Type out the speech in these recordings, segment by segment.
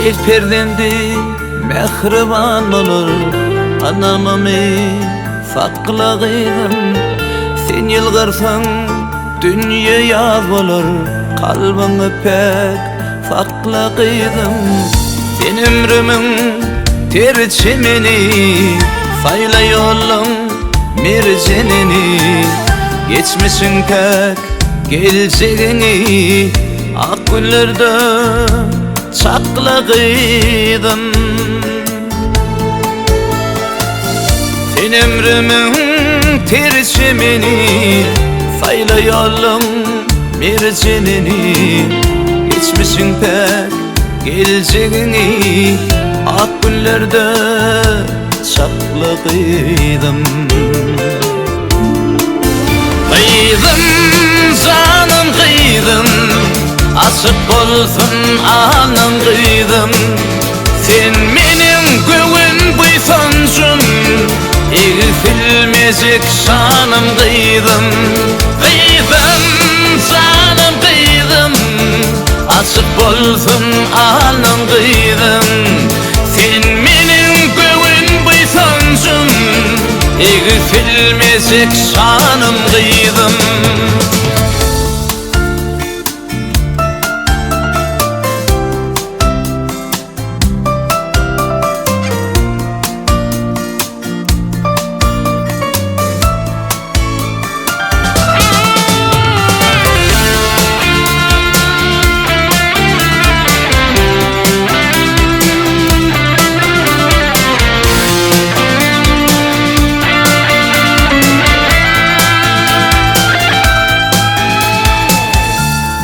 Hayır perdendi mehriban olur, anamamı sakla kıydım. Sen yılgırsan dünya yaz olur, kalbini pek sakla kıydım. Sen ömrümün tercimini, sayla yolun mercenini. Geçmişin pek geleceğini, ak günlerde sakla kıydım. Sen ömrümün tercimini, sayla yolun mercenini. Geçmişin pek geleceğini, ak günlerde sakla kıydım. Kıydım canım kıydım, aşık olsun anam kıydım. Sen benim göğün buysancım, eğitilmeyecek şanım kıydım. Kıydım canım kıydım, aşık olsun anam kıydım. Sen benim göğün buysancım, eğitilmeyecek şanım kıydım.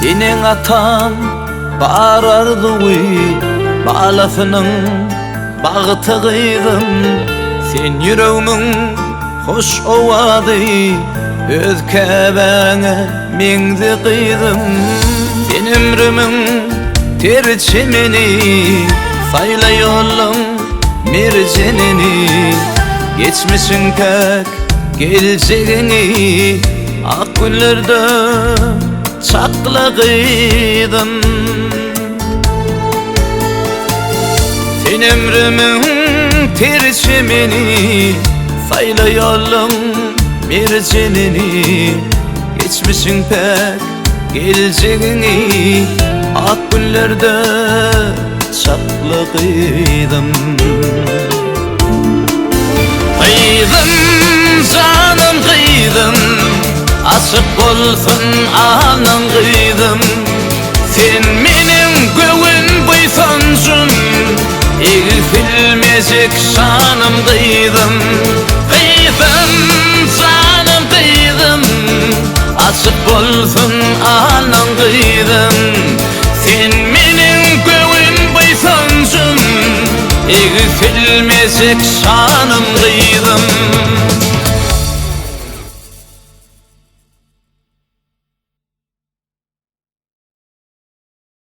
Senin atan bağırardı balasının bağıtı kıydım. Sen yüreğimin hoş ovadı, öz kebene mengzi kıydım. Sen ömrümün tercimini, sayla yolun mercenini. Geçmişin pek geleceğini, ak günlerde sakla kıydım. Sen ömrümün tercimini, sayla yolun mercenini. Geçmişin pek geleceğini, ak günlerde sakla kıydım. Kıydım canım kıydım, aşık olsun anam kıydım. Sen benim göğün buysancım, eğitilmeyecek şanım kıydım. Kıydım canım kıydım, aşık olsun anam kıydım. Sen benim göğün buysancım, eğitilmeyecek şanım kıydım.